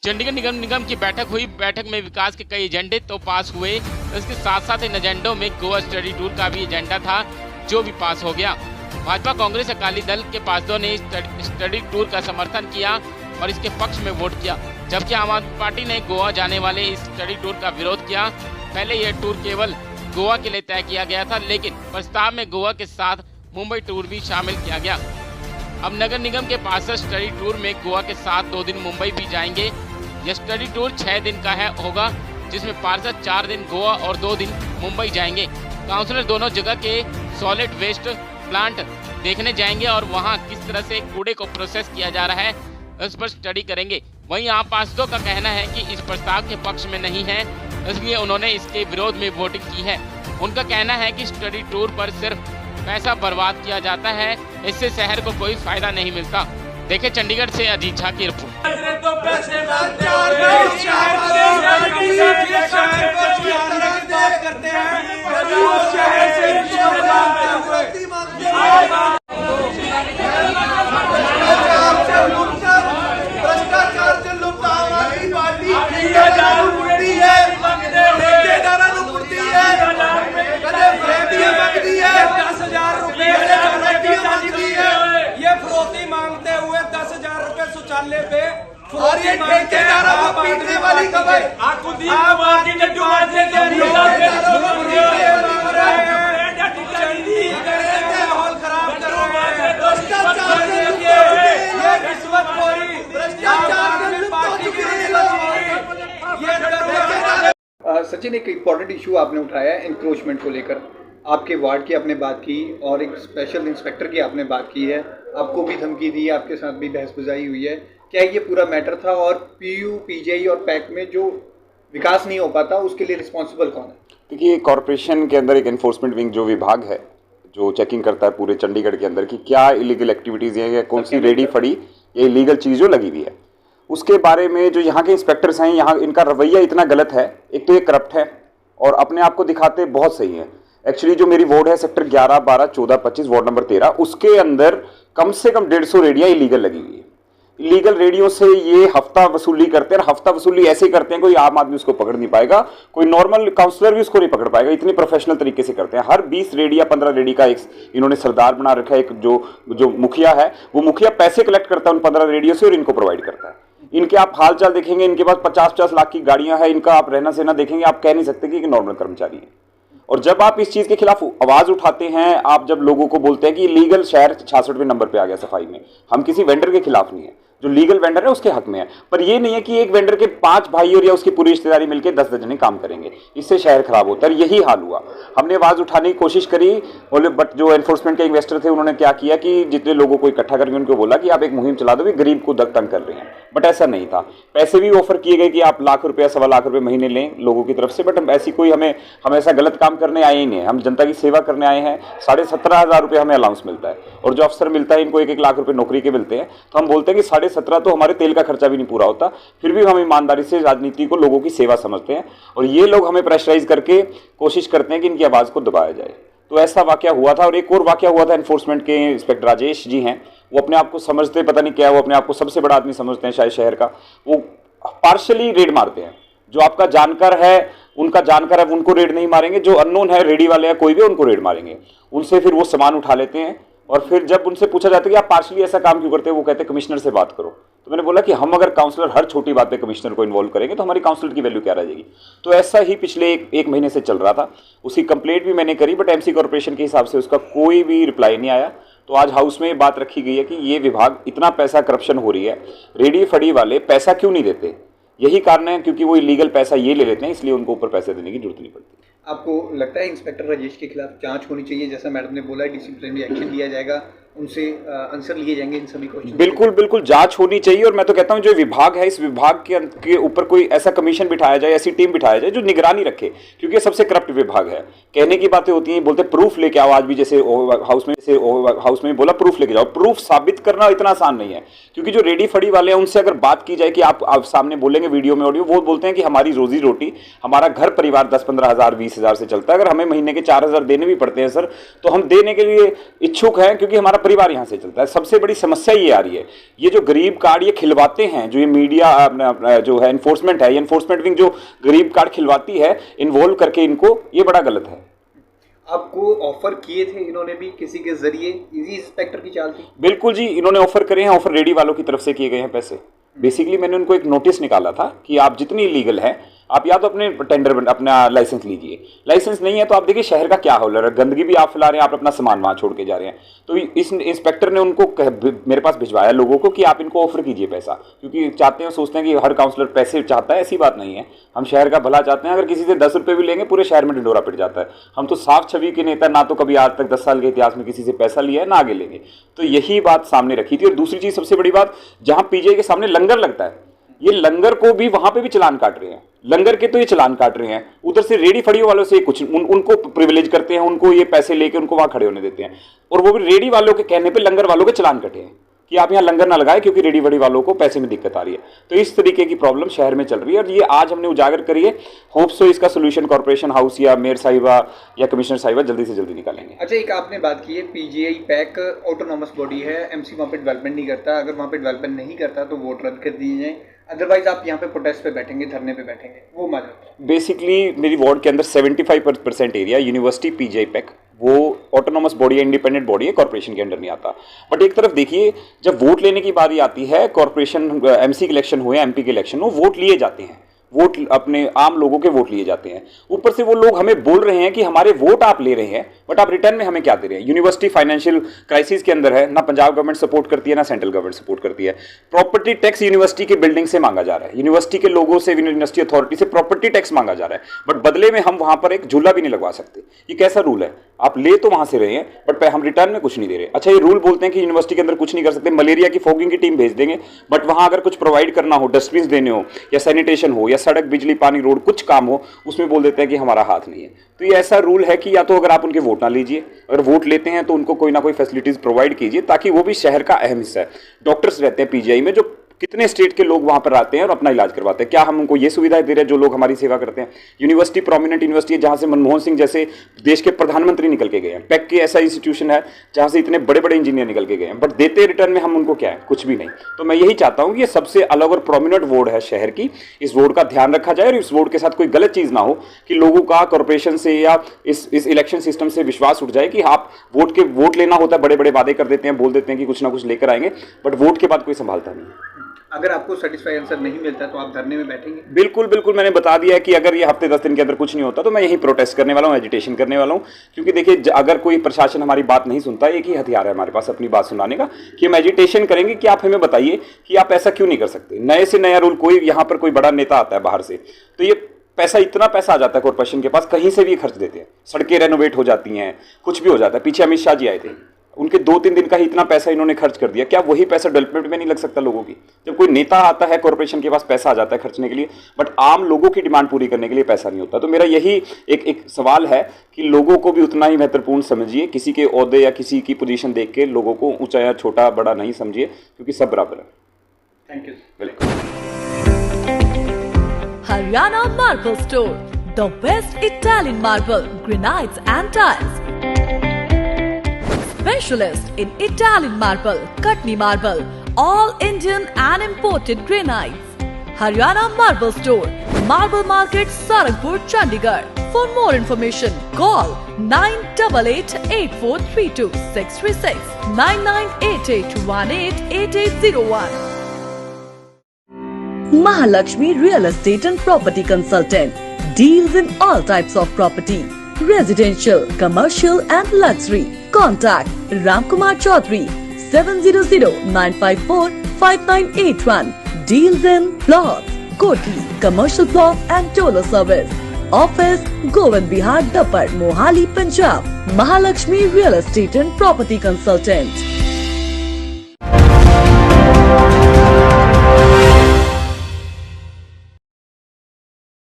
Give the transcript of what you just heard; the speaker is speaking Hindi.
चंडीगढ़ निगम की बैठक हुई। बैठक में विकास के कई एजेंडे तो पास हुए, इसके साथ साथ इन एजेंडों में गोवा स्टडी टूर का भी एजेंडा था, जो भी पास हो गया। भाजपा, कांग्रेस, अकाली दल के पार्षदों ने स्टडी टूर का समर्थन किया और इसके पक्ष में वोट किया, जबकि आम आदमी पार्टी ने गोवा जाने वाले इस स्टडी टूर का विरोध किया। पहले यह टूर केवल गोवा के लिए तय किया गया था, लेकिन प्रस्ताव में गोवा के साथ मुंबई टूर भी शामिल किया गया। अब नगर निगम के पार्षद स्टडी टूर में गोवा के साथ 2 दिन मुंबई भी जाएंगे। यह स्टडी टूर 6 दिन का होगा, जिसमें पार्षद 4 दिन गोवा और 2 दिन मुंबई जाएंगे। काउंसलर दोनों जगह के सॉलिड वेस्ट प्लांट देखने जाएंगे और वहां किस तरह से कूड़े को प्रोसेस किया जा रहा है, इस पर स्टडी करेंगे। वहीं आम पार्षदों का कहना है कि इस प्रस्ताव के पक्ष में नहीं है, इसलिए उन्होंने इसके विरोध में वोटिंग की है। उनका कहना है कि स्टडी टूर पर सिर्फ पैसा बर्बाद किया जाता है, इससे शहर को कोई फायदा नहीं मिलता। देखे चंडीगढ़ से अजीत झा की रिपोर्ट। पे और ये ठेकेदारों को पीटने वाली खबर माहौल खराब सचिन, एक इम्पॉर्टेंट इशू आपने उठाया है इंक्रोचमेंट को लेकर। आपके वार्ड की आपने बात की और एक स्पेशल इंस्पेक्टर की आपने बात की है, आपको भी धमकी दी है, आपके साथ भी बहस बुझाई हुई है। क्या ये पूरा मैटर था और पीयू, पीजीआई और पैक में जो विकास नहीं हो पाता उसके लिए रिस्पॉन्सिबल कौन है? देखिए, कॉर्पोरेशन के अंदर एक एनफोर्समेंट विंग जो विभाग है जो चेकिंग करता है पूरे चंडीगढ़ के अंदर की क्या इलीगल एक्टिविटीज़ हैं या कौन सी रेडी फड़ी या इलीगल चीज़ जो लगी हुई है, उसके बारे में जो यहाँ के इंस्पेक्टर्स हैं, यहाँ इनका रवैया इतना गलत है। एक तो ये करप्ट है और अपने आप को दिखाते बहुत सही है। एक्चुअली जो मेरी वार्ड है सेक्टर 11, 12, 14, 25 वार्ड नंबर 13, उसके अंदर कम से कम 150 रेडियाँ इलीगल लगी हुई है। इलीगल रेडियो से ये हफ्ता वसूली करते हैं, हफ्ता वसूली ऐसे ही करते हैं कोई आम आदमी उसको पकड़ नहीं पाएगा, कोई नॉर्मल काउंसलर भी उसको नहीं पकड़ पाएगा, इतनी प्रोफेशनल तरीके से करते हैं। हर 20 रेडिया 15 रेडी का एक इन्होंने सरदार बना रखा है। एक जो मुखिया है वो मुखिया पैसे कलेक्ट करता है उन 15 रेडियो से और इनको प्रोवाइड करता है। इनके आप हाल चाल देखेंगे, इनके पास 50-50 लाख की गाड़ियां हैं, इनका आप रहना सहना देखेंगे, आप कह नहीं सकते कि नॉर्मल कर्मचारी है। और जब आप इस चीज के खिलाफ आवाज उठाते हैं, आप जब लोगों को बोलते हैं कि लीगल शहर 66वें नंबर पे आ गया सफाई में, हम किसी वेंडर के खिलाफ नहीं है, जो लीगल वेंडर है उसके हक में है। पर ये नहीं है कि एक वेंडर के 5 भाई और या उसकी पूरी रिश्तेदारी मिलकर 10 जने काम करेंगे, इससे शहर खराब होता है। यही हाल हुआ। हमने आवाज उठाने की कोशिश करी बोले, बट जो एनफोर्समेंट के इन्वेस्टर थे उन्होंने क्या किया कि जितने लोगों को इकट्ठा करके उनको बोला कि आप एक मुहिम चला दो, गरीब को तंग कर रहे हैं। बट ऐसा नहीं था। पैसे भी ऑफर किए गए कि आप लाख रुपया, 1.25 लाख रुपए महीने लें लोगों की तरफ से, बट ऐसी कोई हम ऐसा गलत काम करने आए ही नहीं है। हम जनता की सेवा करने आए हैं। 17,500 रुपये हमें अलाउंस मिलता है और जो अफसर मिलता है इनको 1-1 लाख रुपए नौकरी के मिलते हैं। तो हम बोलते हैं कि 17.5 तो हमारे तेल का खर्चा भी नहीं पूरा होता, फिर भी हम ईमानदारी से राजनीति को लोगों की सेवा समझते हैं और ये लोग हमें प्रेशराइज करके कोशिश करते हैं कि इनकी आवाज़ को दबाया जाए। तो ऐसा वाकया हुआ था। और एक और वाकया हुआ था, एनफोर्समेंट के इंस्पेक्टर राजेश जी हैं, वो अपने आप को समझते पता नहीं क्या, वो अपने आप को सबसे बड़ा आदमी समझते हैं शायद शहर का। वो पार्शली रेड मारते हैं। जो आपका जानकार है, उनका जानकार है, उनको रेड नहीं मारेंगे। जो अननोन है, रेडी वाले हैं, कोई भी, उनको रेड मारेंगे। उनसे फिर वो सामान उठा लेते हैं और फिर जब उनसे पूछा जाता है कि आप पार्शली ऐसा काम क्यों करते हैं, वो कहते हैं कमिश्नर से बात करो। तो मैंने बोला कि हम अगर काउंसलर हर छोटी बात पे कमिश्नर को इन्वॉल्व करेंगे तो हमारी काउंसलर की वैल्यू क्या रह जाएगी। तो ऐसा ही पिछले एक महीने से चल रहा था। उसकी कंप्लेंट भी मैंने करी, बट एमसी कॉर्पोरेशन के हिसाब से उसका कोई भी रिप्लाई नहीं आया। तो आज हाउस में ये बात रखी गई है कि ये विभाग इतना पैसा करप्शन हो रही है, रेडी फड़ी वाले पैसा क्यों नहीं देते। यही कारण है क्योंकि वो इलीगल पैसा ये ले लेते हैं, इसलिए उनको ऊपर पैसे देने की जरूरत नहीं पड़ती। आपको लगता है इंस्पेक्टर राजेश के खिलाफ जांच होनी चाहिए, जैसा मैडम ने बोला है डिसिप्लिनरी एक्शन लिया जाएगा, उनसे आंसर लिए जाएंगे इन सभी क्वेश्चन? बिल्कुल बिल्कुल, जांच होनी चाहिए। और मैं तो कहता हूं जो विभाग है, इस विभाग के ऊपर कोई ऐसा कमीशन बिठाया जाए, ऐसी टीम बिठाया जाए जो निगरानी रखे, क्योंकि ये सबसे करप्ट विभाग है। कहने की बातें होती हैं, बोलते प्रूफ लेके आओ। आज भी जैसे हाउस में बोला प्रूफ लेके जाओ। प्रूफ साबित करना इतना आसान नहीं है, क्योंकि जो रेडी फड़ी वाले हैं उनसे अगर बात की जाए कि आप सामने बोलेंगे वीडियो में, ऑडियो, वो बोलते हैं कि हमारी रोजी रोटी, हमारा घर परिवार 10-15 हज़ार 20 हज़ार से चलता है। अगर हमें महीने के 4 हज़ार देने भी पड़ते हैं सर, तो हम देने के लिए इच्छुक हैं, क्योंकि हमारा परिवार यहां से चलता है। सबसे बड़ी समस्या ये आ रही है, ये जो गरीब कार्ड ये खिलवाते हैं, जो ये मीडिया जो है एनफोर्समेंट है, ये एनफोर्समेंट विंग जो गरीब कार्ड खिलवाती है इन्वॉल्व करके इनको, ये बड़ा गलत है। आपको ऑफर किए थे इन्होंने भी किसी के जरिए? इजी इंस्पेक्टर की चाल थी? बिल्कुल जी, इन्होंने ऑफर करे हैं। ऑफर रेडी वालों की तरफ से किए गए हैं पैसे। बेसिकली मैंने उनको एक नोटिस निकाला था कि आप जितनी लीगल है, आप या तो अपने टेंडर अपना लाइसेंस लीजिए। लाइसेंस नहीं है तो आप देखिए शहर का क्या हाल है, गंदगी भी आप फैला रहे हैं, आप अपना सामान वहां छोड़ के जा रहे हैं। तो इस इंस्पेक्टर ने उनको मेरे पास भिजवाया लोगों को कि आप इनको ऑफर कीजिए पैसा, क्योंकि चाहते हैं, सोचते हैं कि हर काउंसलर पैसे चाहता है। ऐसी बात नहीं है, हम शहर का भला चाहते हैं। अगर किसी से 10 रुपये भी लेंगे पूरे शहर में ढिंडोरा पिट जाता है। हम तो साफ छवि के नेता, ना तो कभी आज तक 10 साल के इतिहास में किसी से पैसा लिया है, ना आगे लेंगे। तो यही बात सामने रखी थी। और दूसरी चीज, सबसे बड़ी बात, जहां पीजीआई के सामने लंगर लगता है, ये लंगर को भी वहां पे भी चलान काट रहे हैं। लंगर के तो ये चलान काट रहे हैं, उधर से रेडी फड़ियों वालों से कुछ उनको प्रिविलेज करते हैं, उनको ये पैसे लेके उनको वहां खड़े होने देते हैं। और वो भी रेडी वालों के कहने पे लंगर वालों के चलान कटे हैं कि आप यहाँ लंगर ना लगाए, क्योंकि रेडी वड़ी वालों को पैसे में दिक्कत आ रही है। तो इस तरीके की प्रॉब्लम शहर में चल रही है, और ये आज हमने उजागर करी है। होप सो इसका सोल्यूशन कॉर्पोरेशन हाउस या मेयर साहिबा या कमिश्नर साहिबा जल्दी से जल्दी निकालेंगे। अच्छा, एक आपने बात की है पीजीआई पैक ऑटोनॉमस बॉडी है, एमसी वहाँ पे डेवलपमेंट नहीं करता। अगर वहाँ पे डेवलपमेंट नहीं करता तो वोट रद्द कर दिए जाए, अदरवाइज आप यहाँ पे प्रोटेस्ट पे बैठेंगे, धरने पे बैठेंगे, वो माजरा? बेसिकली मेरी वार्ड के अंदर 75% एरिया यूनिवर्सिटी पीजीआई पैक, वो ऑटोनॉमस बॉडी है, इंडिपेंडेंट बॉडी है, कॉर्पोरेशन के अंडर नहीं आता। बट एक तरफ देखिए, जब वोट लेने की बारी आती है, कॉर्पोरेशन एमसी के इलेक्शन हो या एमपी के इलेक्शन हो, वोट लिए जाते हैं, वोट अपने आम लोगों के वोट लिए जाते हैं। ऊपर से वो लोग हमें बोल रहे हैं कि हमारे वोट आप ले रहे हैं, बट आप रिटर्न में हमें क्या दे रहे हैं? यूनिवर्सिटी फाइनेंशियल क्राइसिस के अंदर है, ना पंजाब गवर्नमेंट सपोर्ट करती है, ना सेंट्रल गवर्नमेंट सपोर्ट करती है। प्रॉपर्टी टैक्स यूनिवर्सिटी के बिल्डिंग से मांगा जा रहा है, यूनिवर्सिटी के लोगों से, यूनिवर्सिटी अथॉरिटी से प्रॉपर्टी टैक्स मांगा जा रहा है, बट बदले में हम वहां पर एक झूला भी नहीं लगवा सकते। ये कैसा रूल है? आप ले तो वहां से रहे हैं, बट हम रिटर्न में कुछ नहीं दे रहे। अच्छा, ये रूल बोलते हैं कि यूनिवर्सिटी के अंदर कुछ नहीं कर सकते, मलेरिया की फॉगिंग की टीम भेज देंगे, बट वहां अगर कुछ प्रोवाइड करना हो, डस्टबिन देने हो, या सैनिटेशन हो, या सड़क, बिजली, पानी, रोड, कुछ काम हो, उसमें बोल देते हैं कि हमारा हाथ नहीं है। तो ये ऐसा रूल है कि या तो अगर आप उनके वोट ना लीजिए, अगर वोट लेते हैं तो उनको कोई ना कोई फैसिलिटीज प्रोवाइड कीजिए, ताकि वो भी शहर का अहम हिस्सा है। डॉक्टर्स रहते हैं पीजीआई में, जो कितने स्टेट के लोग वहां पर आते हैं और अपना इलाज करवाते हैं। क्या हम उनको ये सुविधाएं दे रहे हैं जो लोग हमारी सेवा करते हैं? यूनिवर्सिटी प्रोमिनेंट यूनिवर्सिटी है, जहां से मनमोहन सिंह जैसे देश के प्रधानमंत्री निकल के गए हैं। पैक के ऐसा इंस्टीट्यूशन है जहां से इतने बड़े बड़े इंजीनियर निकल के गए हैं, बट देते रिटर्न में हम उनको क्या है? कुछ भी नहीं। तो मैं यही चाहता हूं कि ये सबसे अलग और प्रोमिनेंट वार्ड है शहर की, इस वार्ड का ध्यान रखा जाए, और इस वार्ड के साथ कोई गलत चीज ना हो कि लोगों का कॉर्पोरेशन से या इस इलेक्शन सिस्टम से विश्वास उठ जाए कि आप वोट लेना होता है, बड़े बड़े वादे कर देते हैं, बोल देते हैं कि कुछ ना कुछ लेकर आएंगे, बट वोट के बाद कोई संभालता नहीं। अगर आपको सेटिस्फाई आंसर नहीं मिलता तो आप धरने में बैठेंगे? बिल्कुल बिल्कुल, मैंने बता दिया है कि अगर ये हफ्ते 10 दिन के अंदर कुछ नहीं होता तो मैं यही प्रोटेस्ट करने वाला हूँ, एजिटेशन करने वाला हूँ। क्योंकि देखिए, अगर कोई प्रशासन हमारी बात नहीं सुनता, एक ही हथियार है हमारे पास अपनी बात सुनाने का, कि हम एजिटेशन करेंगे कि आप हमें बताइए कि आप ऐसा क्यों नहीं कर सकते। नए से नया रूल, कोई यहाँ पर कोई बड़ा नेता आता है बाहर से, तो ये पैसा, इतना पैसा आ जाता है कॉर्पोरेशन के पास, कहीं से भी खर्च देते हैं, सड़कें रेनोवेट हो जाती हैं, कुछ भी हो जाता है। पीछे अमित शाह जी आए थे, उनके 2-3 दिन का ही इतना पैसा इन्होंने खर्च कर दिया। क्या वही पैसा डेवलपमेंट में नहीं लग सकता लोगों की? जब कोई नेता आता है, कॉर्पोरेशन के पास पैसा आ जाता है खर्चने के लिए, बट आम लोगों की डिमांड पूरी करने के लिए पैसा नहीं होता। तो मेरा यही एक सवाल है कि लोगों को भी उतना ही महत्वपूर्ण समझिए, किसी के ओहदे या किसी की पोजीशन देख के लोगों को ऊंचा या छोटा बड़ा नहीं समझिए, क्योंकि सब बराबर है। Thank you. Welcome. Haryana Marble Store, the best Italian marble, granites and tiles. Specialist in Italian marble, Katni marble, all Indian and imported granites. Haryana Marble Store, Marble Market, Sarakpur, Chandigarh. For more information, call 98888432 636 9988188801. Mahalakshmi Real Estate and Property Consultant deals in all types of property, residential, commercial and luxury. Contact Ramkumar Chaudhary 700-954-5981. Deals in plots, koti, commercial plot and toller service. Office Govind Bihar Dapar, Mohali, Punjab. Mahalakshmi Real Estate and Property Consultant.